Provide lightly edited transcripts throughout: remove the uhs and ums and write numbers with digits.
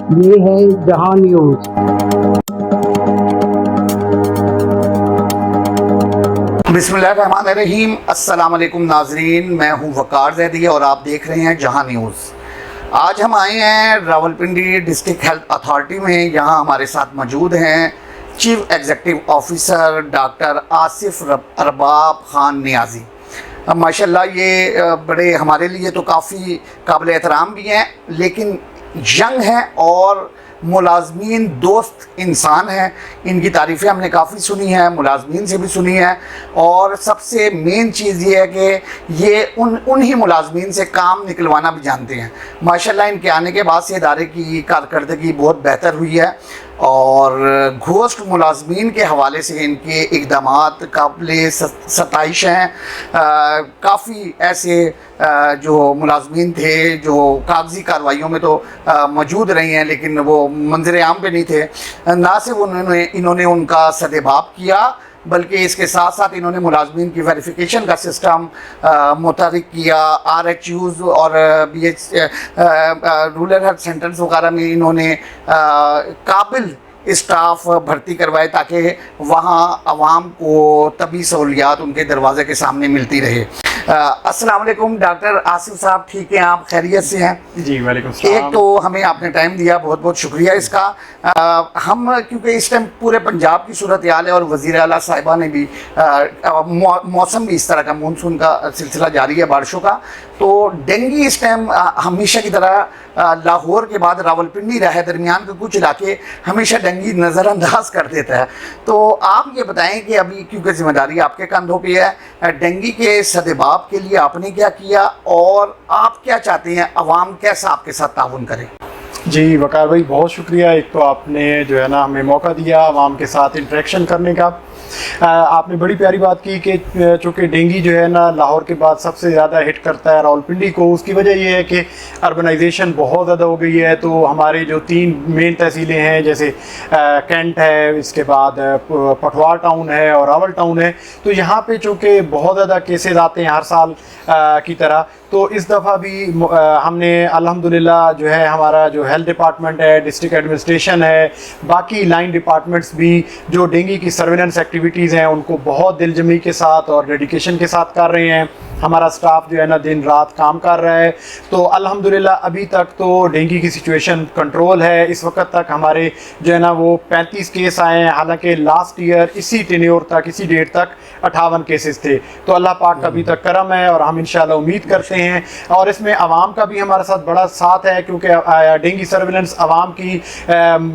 یہ ہے جہاں نیوز۔ بسم اللہ الرحمن الرحیم۔ السلام علیکم ناظرین، میں ہوں وقار زیدی اور آپ دیکھ رہے ہیں جہاں نیوز۔ آج ہم آئے ہیں راولپنڈی ڈسٹرکٹ ہیلتھ اتھارٹی میں۔ یہاں ہمارے ساتھ موجود ہیں chief executive officer doctor Asif Arbab Khan Niazi. ماشاءاللہ یہ بڑے ہمارے لیے تو کافی قابل احترام بھی ہیں، لیکن ینگ ہیں اور ملازمین دوست انسان ہیں۔ ان کی تعریفیں ہم نے کافی سنی ہیں، ملازمین سے بھی سنی ہیں، اور سب سے مین چیز یہ ہے کہ یہ انہی ملازمین سے کام نکلوانا بھی جانتے ہیں۔ ماشاءاللہ ان کے آنے کے بعد سے ادارے کی کارکردگی بہت بہتر ہوئی ہے، اور گھوسٹ ملازمین کے حوالے سے ان کے اقدامات قابل ستائش ہیں۔ کافی ایسے جو ملازمین تھے جو کاغذی کارروائیوں میں تو موجود رہے ہیں، لیکن وہ منظر عام پہ نہیں تھے، نہ صرف انہوں نے ان کا سدباب کیا، بلکہ اس کے ساتھ ساتھ انہوں نے ملازمین کی ویریفیکیشن کا سسٹم متحرک کیا۔ RHUs اور رورل ہیلتھ سینٹرز وغیرہ میں انہوں نے قابل اسٹاف بھرتی کروائے تاکہ وہاں عوام کو طبی سہولیات ان کے دروازے کے سامنے ملتی رہے۔ السلام علیکم ڈاکٹر آصف صاحب، ٹھیک ہیں آپ؟ خیریت سے ہیں؟ جی وعلیکم السلام۔ ایک تو ہمیں آپ نے ٹائم دیا، بہت بہت شکریہ اس کا۔ ہم کیونکہ اس ٹائم پورے پنجاب کی صورتحال ہے اور وزیر اعلیٰ صاحبہ نے بھی موسم بھی اس طرح کا مونسون کا سلسلہ جاری ہے، بارشوں کا، تو ڈینگی اس ٹائم ہمیشہ کی طرح لاہور کے بعد راولپنڈی رہے درمیان کے کچھ علاقے ہمیشہ ڈینگی نظر انداز کر دیتا ہے۔ تو آپ یہ بتائیں کہ ابھی کیونکہ ذمہ داری آپ کے کندھوں پہ ہے، ڈینگی کے سدباب کے لیے آپ نے کیا کیا اور آپ کیا چاہتے ہیں عوام کیسا آپ کے ساتھ تعاون کرے؟ جی وقار بھائی بہت شکریہ، ایک تو آپ نے جو ہے نا ہمیں موقع دیا عوام کے ساتھ انٹریکشن کرنے کا۔ آپ نے بڑی پیاری بات کی کہ چونکہ ڈینگی جو ہے نا لاہور کے بعد سب سے زیادہ ہٹ کرتا ہے راولپنڈی کو۔ اس کی وجہ یہ ہے کہ اربنائزیشن بہت زیادہ ہو گئی ہے، تو ہمارے جو 3 مین تحصیلیں ہیں جیسے کینٹ ہے، اس کے بعد پٹوار ٹاؤن ہے اور راول ٹاؤن ہے، تو یہاں پہ چونکہ بہت زیادہ کیسز آتے ہیں ہر سال کی طرح، تو اس دفعہ بھی ہم نے الحمدللہ جو ہے ہمارا جو ہیلتھ ڈپارٹمنٹ ہے، ڈسٹرکٹ ایڈمنسٹریشن ہے، باقی لائن ڈپارٹمنٹس بھی جو ڈینگی کی سرویلنس ایکٹیویٹیز ہیں ان کو بہت دل جمعی کے ساتھ اور ڈیڈیکیشن کے ساتھ کر رہے ہیں۔ ہمارا سٹاف جو ہے نا دن رات کام کر رہا ہے، تو الحمدللہ ابھی تک تو ڈینگی کی سچویشن کنٹرول ہے۔ اس وقت تک ہمارے جو ہے نا وہ 35 کیس آئے ہیں، حالانکہ لاسٹ ایئر اسی ٹینیور تک، اسی ڈیٹ تک 58 کیسز تھے۔ تو اللہ پاک کا ابھی تک کرم ہے اور ہم انشاءاللہ امید کرتے ہیں، اور اس میں عوام کا بھی ہمارے ساتھ بڑا ساتھ ہے، کیونکہ ڈینگی سرویلنس عوام کی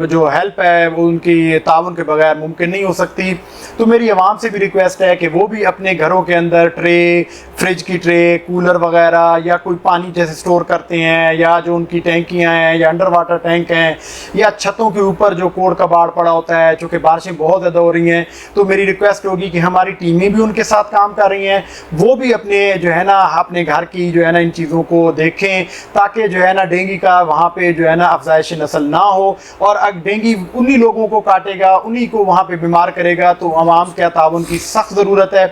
جو ہیلپ ہے وہ ان کی تعاون کے بغیر ممکن نہیں ہو سکتی۔ تو میری عوام سے بھی ریکویسٹ ہے کہ وہ بھی اپنے گھروں کے اندر ٹرے، فریج کی ٹرے، کولر وغیرہ، یا کوئی پانی جیسے سٹور کرتے ہیں، یا جو ان کی ٹینکیاں ہیں یا انڈر واٹر ٹینک ہیں، یا چھتوں کے اوپر جو کوڑ کباڑ پڑا ہوتا ہے، چونکہ بارشیں بہت زیادہ ہو رہی ہیں، تو میری ریکویسٹ ہوگی کہ ہماری ٹیمیں بھی ان کے ساتھ کام کر رہی ہیں، وہ بھی اپنے جو ہے نا اپنے گھر کی جو ہے نا ان چیزوں کو دیکھیں، تاکہ جو ہے نا ڈینگی کا وہاں پہ جو ہے نا افزائش نسل نہ ہو، اور ڈینگی انہی لوگوں کو کاٹے گا، انہی کو وہاں پہ بیمار کرے گا، تو عوام کے تعاون کی سخت ضرورت ہے۔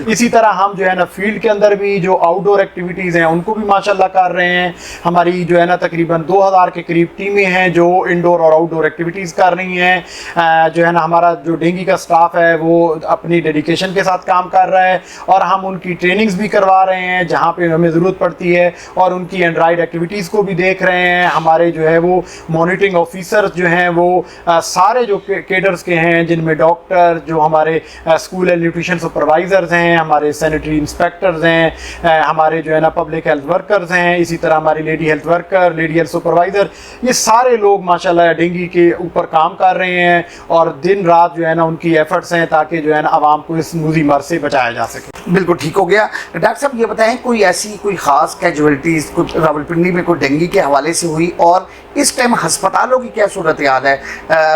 اسی طرح ہم جو ہے نا فیلڈ کے اندر بھی جو آؤٹ ڈور ایکٹیویٹیز ہیں ان کو بھی ماشاءاللہ کر رہے ہیں۔ ہماری جو ہے نا تقریباً 2000 کے قریب ٹیمیں ہیں جو انڈور اور آؤٹ ڈور ایکٹیویٹیز کر رہی ہیں۔ جو ہے نا ہمارا جو ڈینگی کا سٹاف ہے وہ اپنی ڈیڈیکیشن کے ساتھ کام کر رہا ہے، اور ہم ان کی ٹریننگز بھی کروا رہے ہیں جہاں پہ ہمیں ضرورت پڑتی ہے، اور ان کی اینڈرائڈ ایکٹیویٹیز کو بھی دیکھ رہے ہیں۔ ہمارے جو ہے وہ مانیٹرنگ آفیسرز جو ہیں وہ سارے جو کیڈرز کے ہیں، جن میں ڈاکٹر، جو ہمارے اسکول اینڈ نیوٹریشن سپروائزرز ہیں، ہمارے سینیٹری انسپیکٹرز ہیں، ہمارے جو ہے نا پبلک ہیلتھ ورکرز ہیں، اسی طرح ہماری lady health worker, lady health supervisor, یہ سارے لوگ ماشاءاللہ ڈینگی کے اوپر کام کر رہے ہیں، اور دن رات جو ہے نا ان کی ایفرٹس ہیں تاکہ جو ہے نا عوام کو اس موذی مرض سے بچایا جا سکے۔ بالکل ٹھیک ہو گیا۔ ڈاکٹر صاحب یہ بتائیں کوئی ایسی کوئی خاص کیجویلٹیز راولپنڈی میں کوئی ڈینگی کے حوالے سے ہوئی، اور اس ٹائم ہسپتالوں کی کیا صورتحال ہے؟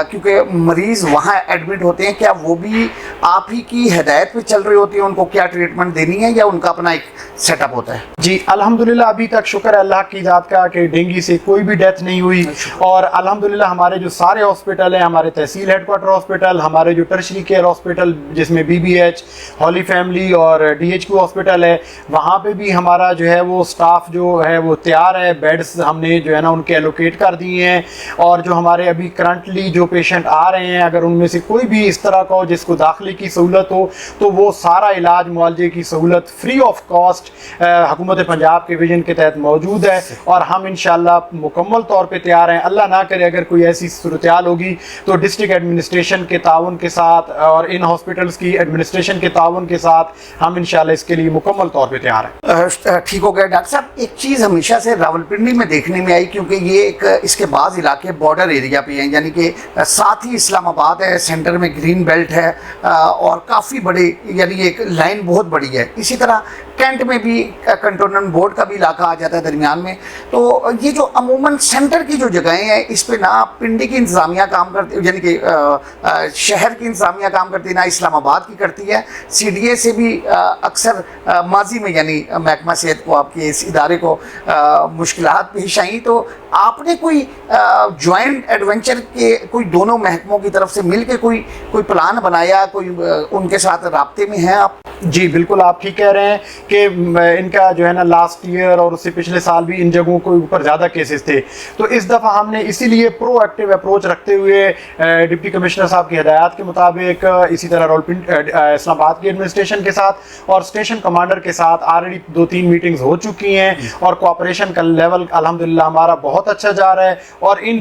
کیونکہ مریض وہاں ایڈمٹ ہوتے ہیں، کیا وہ بھی آپ ہی کی ہدایت پہ چل رہے ہوتے ہیں، ان کو کیا ٹریٹمنٹ دینی ہے، یا ان کا اپنا ایک سیٹ اپ ہوتا ہے؟ جی الحمدللہ ابھی تک شکر ہے اللہ کی ذات کا کہ ڈینگی سے کوئی بھی ڈیتھ نہیں ہوئی، اور الحمدللہ ہمارے جو سارے ہاسپٹل ہیں، ہمارے تحصیل ہیڈ کوارٹر ہاسپٹل، ہمارے جو ٹرشری کیئر ہاسپٹل جس میں BBH، ہولی فیملی اور DHQ ہاسپٹل ہے، وہاں پہ بھی ہمارا جو ہے وہ سٹاف جو ہے وہ تیار ہے، بیڈز ہم نے جو ہے نا ان کے ایلوکیٹ کر دیے ہیں، اور جو ہمارے ابھی کرنٹلی جو پیشنٹ آ رہے ہیں اگر ان میں سے کوئی بھی اس طرح کا ہو جس کو داخلے کی سہولت ہو تو وہ سارا علاج معالجے کی سہولت فری آف کاسٹ حکومت پنجاب کے ویژن کے تحت موجود ہے، اور ہم انشاءاللہ مکمل طور پہ تیار ہیں۔ اللہ نہ کرے اگر کوئی ایسی صورتحال ہوگی تو ڈسٹرکٹ ایڈمنسٹریشن کے تعاون کے ساتھ اور ان ہاسپٹلس کی ایڈمنسٹریشن کے تعاون کے ساتھ ہم انشاءاللہ اس کے لیے مکمل طور پہ تیار ہیں۔ ٹھیک ہو گیا ڈاکٹر صاحب، ایک چیز ہمیشہ سے راولپنڈی میں دیکھنے میں آئی، کیونکہ یہ ایک اس کے بعض علاقے بارڈر ایریا پہ ہیں، یعنی کہ ساتھ ہی اسلام آباد ہے، سینٹر میں گرین بیلٹ ہے، اور کافی بڑے یعنی ایک لائن بہت بڑی ہے۔ اسی طرح کینٹ میں بھی کنٹونمنٹ بورڈ کا بھی علاقہ آ جاتا ہے درمیان میں، تو یہ جو عموماً سینٹر کی جو جگہیں ہیں اس پہ نہ پنڈی کی انتظامیہ کام کرتی، یعنی کہ شہر کی انتظامیہ کام کرتی، نہ اسلام آباد کی کرتی ہے۔ سی ڈی اے سے بھی اکثر ماضی میں یعنی محکمہ صحت کو، آپ کے اس ادارے کو مشکلات پیش آئیں، تو آپ نے کوئی جوائنٹ ایڈونچر کے کوئی دونوں محکموں کی طرف سے مل کے کوئی پلان بنایا، کوئی ان کے ساتھ رابطے میں ہیں آپ؟ جی بالکل آپ ٹھیک کہہ رہے ہیں کہ ان کا جو ہے نا لاسٹ ایئر اور اس سے پچھلے سال بھی ان جگہوں کے اوپر زیادہ کیسز تھے، تو اس دفعہ ہم نے اسی لیے پرو ایکٹیو اپروچ رکھتے ہوئے ڈپٹی کمشنر صاحب کی ہدایات کے مطابق اسی طرح اسلام آباد کی ایڈمنسٹریشن کے ساتھ اور اسٹیشن کمانڈر کے ساتھ آلریڈی 2-3 میٹنگز ہو چکی ہیں، اور کوآپریشن کا لیول الحمدللہ ہمارا بہت اچھا جا رہا ہے، اور ان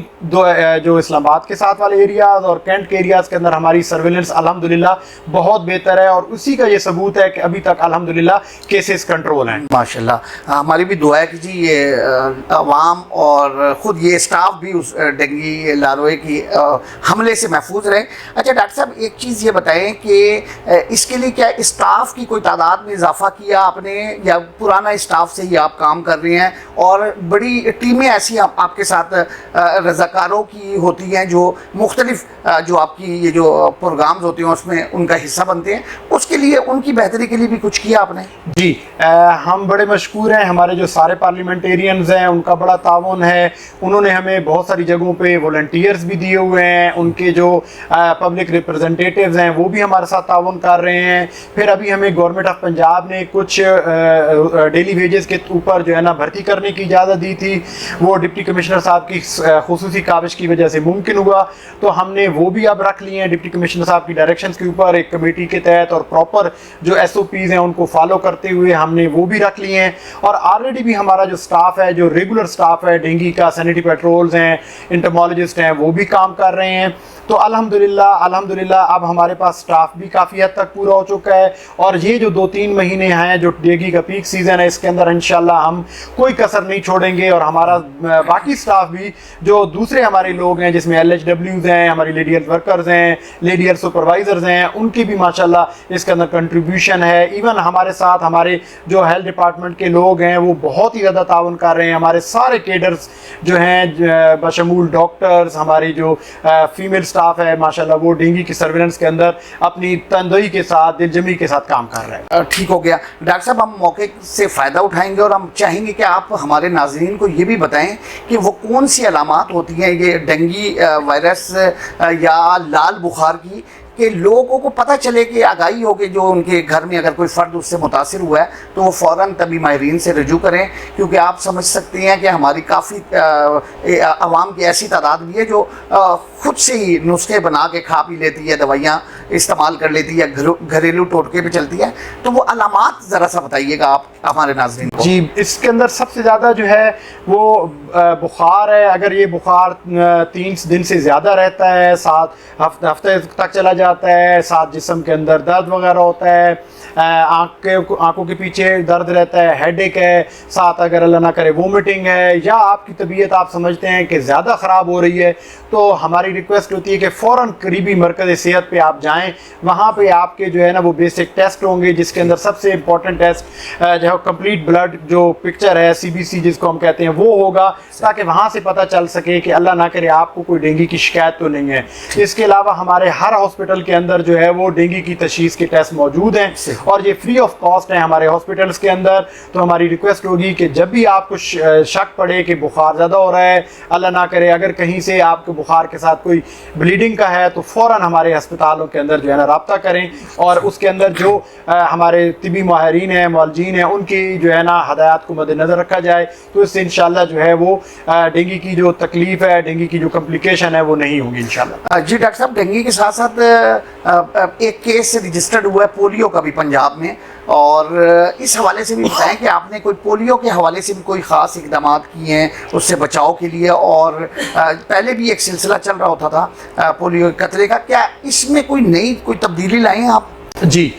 جو اسلام آباد کے ساتھ والے ایریاز اور کینٹ کے ایریاز کے اندر ہماری سرویلنس الحمدللہ بہت بہتر ہے، اور اسی کا یہ ثبوت ہے کہ ابھی تک الحمدللہ کیسز کنٹرول ہیں۔ ماشاءاللہ، ہماری بھی دعا ہے کہ جی یہ عوام اور خود یہ اسٹاف بھی اس ڈینگی لاروے کی حملے سے محفوظ رہے۔ اچھا ڈاکٹر صاحب ایک چیز یہ بتائیں کہ اس کے لیے کیا اسٹاف کی کوئی تعداد میں اضافہ کیا آپ نے، یا پرانا اسٹاف سے ہی آپ کام کر رہے ہیں، اور بڑی ٹیمیں ایسی آپ کے ساتھ رضاکاروں کی ہوتی ہیں جو مختلف جو آپ کی یہ جو پروگرامز ہوتے ہیں اس میں ان کا حصہ بنتے ہیں، اس کے لیے ان کی بہتری کے لیے بھی کچھ کیا آپ نے؟ جی ہم بڑے مشکور ہیں، ہمارے جو سارے پارلیمنٹیرینز ہیں ان کا بڑا تعاون ہے، انہوں نے ہمیں بہت ساری جگہوں پہ والنٹیئرز بھی دیے ہوئے ہیں، ان کے جو پبلک ریپرزنٹیٹیوز ہیں وہ بھی ہمارے ساتھ تعاون کر رہے ہیں۔ پھر ابھی ہمیں گورنمنٹ آف پنجاب نے کچھ ڈیلی ویجز کے اوپر جو ہے نا بھرتی کرنے کی اجازت دی تھی، وہ ڈپٹی کمشنر صاحب کی خصوصی کاوش کی وجہ سے ممکن ہوا، تو ہم نے وہ بھی اب رکھ لیے ہیں ڈپٹی کمشنر صاحب کی ڈائریکشنز کے اوپر ایک کمیٹی کے تحت، اور پراپر جو ایس او پیز ہیں ان کو فالو کرتے ہوئے ہم نے وہ بھی رکھ لیے ہیں، اور آلریڈی بھی ہمارا جو سٹاف ہے جو ریگولر سٹاف ہے ڈینگی کا، سینیٹری پیٹرولز ہیں، انٹرمالوجسٹ ہیں، وہ بھی کام کر رہے ہیں۔ تو الحمدللہ اب ہمارے پاس سٹاف بھی کافی حد تک پورا ہو چکا ہے، اور یہ جو 2-3 مہینے ہیں جو ڈینگی کا پیک سیزن ہے اس کے اندر انشاءاللہ ہم کوئی کسر نہیں چھوڑیں گے، اور ہمارا باقی سٹاف بھی جو دوسرے ہمارے لوگ ہیں جس میں LHWs ہیں، ہماری لیڈی ہیلتھ ورکرز ہیں، لیڈی ہیلتھ سپروائزرز ہیں، ان کی بھی ماشاءاللہ اس کے اندر کنٹریبیوشن ہے۔ ایون ہمارے ساتھ ہمارے جو ہیلتھ ڈپارٹمنٹ کے لوگ ہیں وہ بہت ہی زیادہ تعاون کر رہے ہیں، ہمارے سارے کیڈرز جو ہیں بشمول ڈاکٹرز، ہماری جو فیمیل سٹاف ہے ماشاءاللہ وہ ڈینگی کی سرویلنس کے اندر اپنی تندہی کے ساتھ، دل جمی کے ساتھ کام کر رہے ہیں۔ ٹھیک ہو گیا ڈاکٹر صاحب، ہم موقع سے فائدہ اٹھائیں گے اور ہم چاہیں گے کہ آپ ہمارے ناظرین کو یہ بھی بتائیں کہ وہ کون سی علامات ہوتی ہیں یہ ڈینگی وائرس یا لال بخار کی، کہ لوگوں کو پتہ چلے کہ آگاہی ہو کہ جو ان کے گھر میں اگر کوئی فرد اس سے متاثر ہوا ہے تو وہ فوراً طبی ماہرین سے رجوع کریں، کیونکہ آپ سمجھ سکتے ہیں کہ ہماری کافی عوام کی ایسی تعداد بھی ہے جو خود سے ہی نسخے بنا کے کھا پی لیتی ہے، دوائیاں استعمال کر لیتی ہے، گھریلو ٹوٹکے پہ چلتی ہے، تو وہ علامات ذرا سا بتائیے گا آپ ہمارے ناظرین کو۔ جی اس کے اندر سب سے زیادہ جو ہے وہ بخار ہے، اگر یہ بخار 3 دن سے زیادہ رہتا ہے، 7 ہفتے تک چلا جاتا ہے، ساتھ جسم کے اندر درد وغیرہ ہوتا ہے، آنکھوں کے پیچھے درد رہتا ہے، ہیڈ ایک ہے، ساتھ اگر اللہ نہ کرے وومٹنگ ہے، یا آپ کی طبیعت آپ سمجھتے ہیں کہ زیادہ خراب ہو رہی ہے، تو ہماری ریکویسٹ ہوتی ہے کہ فوراً قریبی مرکز صحت پہ آپ جائیں، وہاں پہ آپ کے جو ہے نا وہ بیسک ٹیسٹ ہوں گے، جس کے اندر سب سے امپورٹنٹ ٹیسٹ جو ہے کمپلیٹ بلڈ جو پکچر ہے CBC جس کو ہم کہتے ہیں وہ ہوگا، تاکہ وہاں سے پتہ چل سکے کہ اللہ نہ کرے آپ کو کوئی ڈینگی کی شکایت تو نہیں ہے۔ اس کے علاوہ ہمارے ہر ہاسپٹل کے اندر جو ہے وہ ڈینگی کی تشخیص کے ٹیسٹ موجود ہیں، اور یہ فری آف کاسٹ ہیں ہمارے ہاسپٹلس کے اندر۔ تو ہماری ریکویسٹ ہوگی کہ جب بھی آپ کو شک پڑے کہ بخار زیادہ ہو رہا ہے، اللہ نہ کرے اگر کہیں سے آپ کو بخار کے ساتھ کوئی بلیڈنگ کا ہے، تو فوراً ہمارے ہسپتالوں کے اندر جو ہے نا رابطہ کریں اور اس کے اندر جو ہمارے طبی ماہرین ہیں معالجین ہیں ان کی جو ہے نا ہدایات کو مد نظر رکھا جائے تو اس سے انشاءاللہ جو ہے وہ ڈینگی کی جو تکلیف ہے ڈینگی کی جو کمپلیکیشن ہے وہ نہیں ہوگی انشاءاللہ۔ جی ڈاکٹر صاحب، ڈینگی کے ساتھ ساتھ ایک کیس رجسٹرڈ ہوا ہے پولیو کا بھی پنجاب میں، اور اس حوالے سے بھی بتائیں کہ آپ نے کوئی پولیو کے حوالے سے بھی کوئی خاص اقدامات کیے ہیں اس سے بچاؤ کے لیے، اور پہلے بھی ایک سلسلہ چل رہا ہوتا تھا پولیو کے قطرے کا، کیا اس میں کوئی تبدیلی لائیں ہیں آپ؟ جی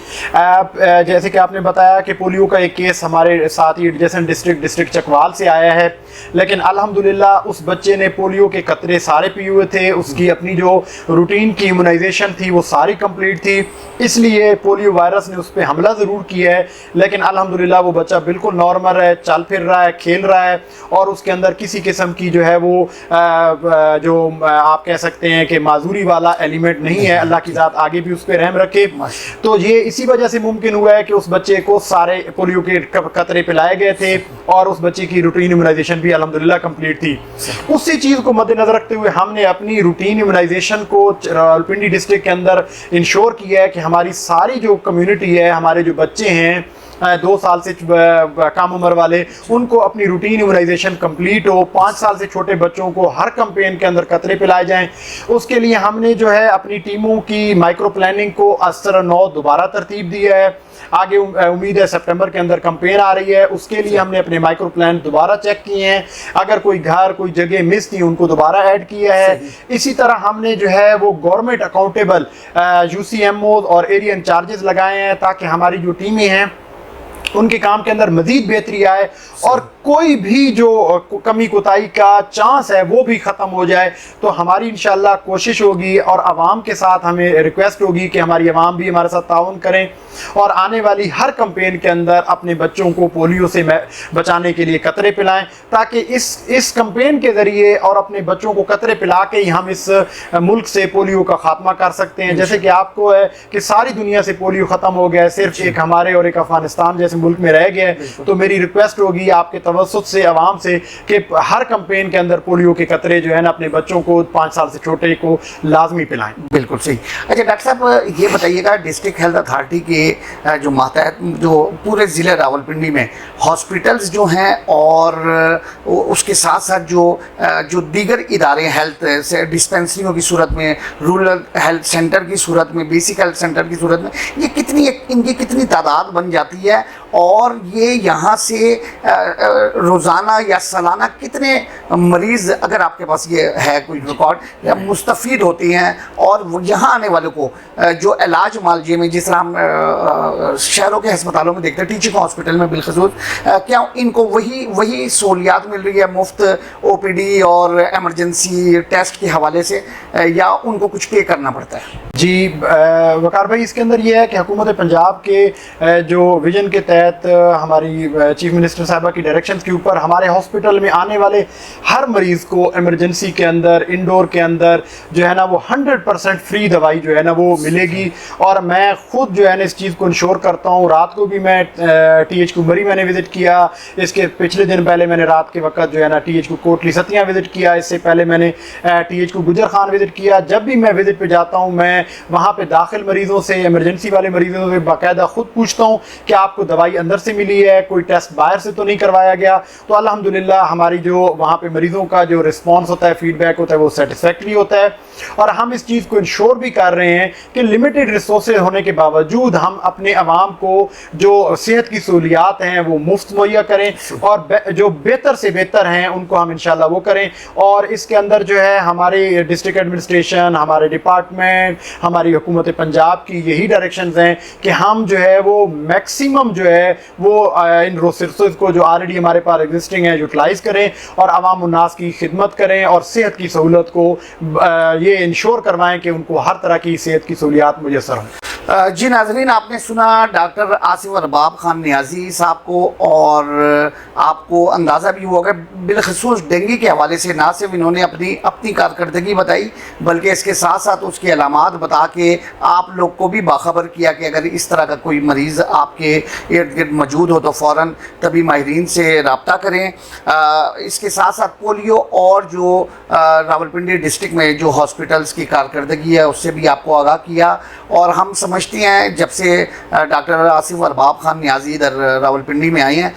جیسے کہ آپ نے بتایا کہ پولیو کا ایک کیس ہمارے ساتھ ہی ایڈجسنٹ ڈسٹرکٹ چکوال سے آیا ہے، لیکن الحمدللہ اس بچے نے پولیو کے قطرے سارے پیے ہوئے تھے، اس کی اپنی جو روٹین کی ایمونائزیشن تھی وہ ساری کمپلیٹ تھی، اس لیے پولیو وائرس نے اس پہ حملہ ضرور کیا ہے لیکن الحمدللہ وہ بچہ بالکل نارمل ہے، چل پھر رہا ہے، کھیل رہا ہے، اور اس کے اندر کسی قسم کی جو ہے وہ جو آپ کہہ سکتے ہیں کہ معذوری والا ایلیمنٹ نہیں ہے۔ اللہ کی ذات آگے بھی اس پہ رحم رکھے۔ تو یہ اسی وجہ سے ممکن ہوا ہے کہ اس بچے کو سارے پولیو کے قطرے پلائے گئے تھے اور اس بچے کی روٹین ایمونائزیشن بھی الحمدللہ کمپلیٹ تھی۔ اسی چیز کو مد نظر رکھتے ہوئے ہم نے اپنی روٹین ایمونائزیشن کو راولپنڈی ڈسٹرکٹ کے اندر انشور کیا ہے کہ ہماری ساری جو کمیونٹی ہے، ہمارے جو بچے ہیں 2 سال سے کم عمر والے، ان کو اپنی روٹین ایمونائزیشن کمپلیٹ ہو۔ 5 سال سے چھوٹے بچوں کو ہر کمپین کے اندر قطرے پلائے جائیں۔ اس کے لیے ہم نے جو ہے اپنی ٹیموں کی مائکرو پلاننگ کو اثر 9 دوبارہ ترتیب دیا ہے۔ آگے امید ہے سپٹمبر کے اندر کمپین آ رہی ہے، اس کے لیے ہم نے اپنے مائکرو پلان دوبارہ چیک کیے ہیں، اگر کوئی گھر کوئی جگہ مس تھی ان کو دوبارہ ایڈ کیا ہے۔ اسی طرح ہم نے جو ہے وہ گورنمنٹ اکاؤنٹیبل UCMOs اور ایریا انچارجز لگائے ہیں تاکہ ہماری جو ٹیمیں ہیں ان کے کام کے اندر مزید بہتری آئے اور کوئی بھی جو کمی کوتاہی کا چانس ہے وہ بھی ختم ہو جائے۔ تو ہماری انشاءاللہ کوشش ہوگی اور عوام کے ساتھ ہمیں ریکویسٹ ہوگی کہ ہماری عوام بھی ہمارے ساتھ تعاون کریں اور آنے والی ہر کمپین کے اندر اپنے بچوں کو پولیو سے بچانے کے لیے قطرے پلائیں، تاکہ اس کمپین کے ذریعے اور اپنے بچوں کو قطرے پلا کے ہی ہم اس ملک سے پولیو کا خاتمہ کر سکتے ہیں۔ جیسے کہ آپ کو ہے کہ ساری دنیا سے پولیو ختم ہو گیا ہے، صرف ایک ہمارے اور ایک افغانستان جیسے ملک میں رہ گیا ہے۔ تو میری ریکویسٹ ہوگی آپ کے توسط سے عوام سے کہ ہر کمپین کے اندر پولیو کے قطرے جو ہے نا اپنے بچوں کو 5 سال سے چھوٹے کو لازمی پلائیں۔ بالکل صحیح۔ اچھا ڈاکٹر صاحب یہ بتائیے گا، ڈسٹرکٹ ہیلتھ اتھارٹی کے جو ماتحت جو پورے ضلع راولپنڈی میں ہاسپٹلز جو ہیں اور اس کے ساتھ ساتھ جو دیگر ادارے ہیلتھ سے ڈسپینسریوں کی صورت میں، رورل ہیلتھ سینٹر کی صورت میں، بیسک ہیلتھ سینٹر کی صورت میں، یہ ان کی کتنی تعداد بن جاتی ہے اور یہ یہاں سے روزانہ یا سالانہ کتنے مریض، اگر آپ کے پاس یہ ہے کوئی ریکارڈ، مستفید ہوتے ہیں اور یہاں آنے والوں کو جو علاج معالجے میں، جس طرح ہم شہروں کے ہسپتالوں میں دیکھتے ہیں، ٹیچنگ ہاسپٹل میں بالخصوص، کیا ان کو وہی سہولیات مل رہی ہے مفت OPD اور ایمرجنسی ٹیسٹ کے حوالے سے، یا ان کو کچھ پے کرنا پڑتا ہے؟ جی وقار بھائی، اس کے اندر یہ ہے کہ حکومت پنجاب کے جو ویژن کے تحت ہماری چیف منسٹر صاحبہ کی ڈائریکشنز کے اوپر ہمارے ہاسپٹل میں آنے والے ہر مریض کو ایمرجنسی کے اندر، انڈور کے اندر جو ہے نا وہ 100% فری دوائی جو ہے نا وہ ملے گی، اور میں خود جو ہے نا اس چیز کو انشور کرتا ہوں۔ رات کو بھی میں TH کو بری میں نے وزٹ کیا، اس کے پچھلے دن پہلے میں نے رات کے وقت جو ہے نا TH کو کوٹلی ستیاں وزٹ کیا، اس سے پہلے میں نے TH کو گجر خان وزٹ کیا۔ جب بھی میں وزٹ پہ جاتا ہوں میں وہاں پہ داخل مریضوں سے، ایمرجنسی والے مریضوں سے باقاعدہ خود پوچھتا ہوں کہ آپ کو دوائی اندر سے ملی ہے، کوئی ٹیسٹ باہر سے تو نہیں کروایا گیا؟ تو الحمدللہ ہماری جو وہاں پہ مریضوں کا جو رسپانس ہوتا ہے، فیڈ بیک ہوتا ہے، وہ سیٹسفیکٹری ہوتا ہے، اور ہم اس چیز کو انشور بھی کر رہے ہیں کہ لمیٹڈ ریسورسز ہونے کے باوجود ہم اپنے عوام کو جو صحت کی سہولیات ہیں وہ مفت مہیا کریں، اور جو بہتر سے بہتر ہیں ان کو ہم انشاءاللہ وہ کریں۔ اور اس کے اندر جو ہے ہماری ڈسٹرکٹ ایڈمنسٹریشن، ہمارے ڈپارٹمنٹ، ہماری حکومت پنجاب کی یہی ڈائریکشنز ہیں کہ ہم جو ہے وہ میکسیمم جو ہے وہ ان ریسورسز کو جو آلریڈی ہمارے پاس ایگزسٹنگ ہے یوٹیلائز کریں اور عوام الناس کی خدمت کریں اور صحت کی سہولت کو یہ انشور کروائیں کہ ان کو ہر طرح کی صحت کی سہولیات میسر ہوں۔ جی ناظرین، آپ نے سنا ڈاکٹر آصف ارباب خان نیازی صاحب کو، اور آپ کو اندازہ بھی ہوا کہ بالخصوص ڈینگی کے حوالے سے نہ صرف انہوں نے اپنی کارکردگی بتائی، بلکہ اس کے ساتھ ساتھ اس کی علامات بتا کے آپ لوگ کو بھی باخبر کیا کہ اگر اس طرح کا کوئی مریض آپ کے ارد گرد موجود ہو تو فوراً طبی ماہرین سے رابطہ کریں۔ اس کے ساتھ ساتھ پولیو اور جو راولپنڈی ڈسٹرکٹ میں جو ہاسپٹلز کی کارکردگی ہے اس سے بھی آپ کو آگاہ کیا، اور ہم سمجھتے ہیں جب سے ڈاکٹر آصف ارباب خان نیازی ادھر راولپنڈی میں آئے ہیں،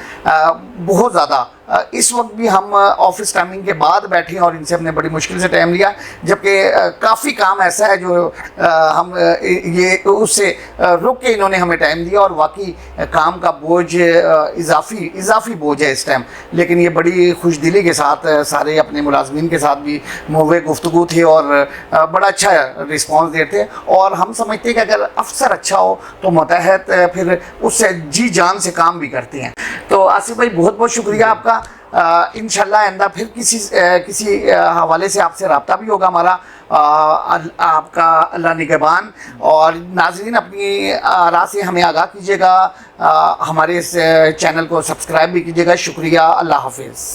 بہت زیادہ اس وقت بھی ہم آفس ٹائمنگ کے بعد بیٹھے ہیں اور ان سے ہم نے بڑی مشکل سے ٹائم لیا، جبکہ کافی کام ایسا ہے جو ہم یہ اس سے رک کے انہوں نے ہمیں ٹائم دیا، اور واقعی کام کا بوجھ اضافی بوجھ ہے اس ٹائم، لیکن یہ بڑی خوش دلی کے ساتھ سارے اپنے ملازمین کے ساتھ بھی موضوع گفتگو تھے اور بڑا اچھا رسپانس دیتے، اور ہم سمجھتے ہیں کہ اگر افسر اچھا ہو تو متحد پھر اس سے جی جان سے کام بھی کرتے ہیں۔ تو آصف بھائی بہت بہت شکریہ آپ کا، انشاءاللہ آئندہ پھر کسی حوالے سے آپ سے رابطہ بھی ہوگا ہمارا۔ آپ کا اللہ نگہبان، اور ناظرین اپنی آراء سے ہمیں آگاہ کیجیے گا، ہمارے اس چینل کو سبسکرائب بھی کیجیے گا۔ شکریہ، اللہ حافظ۔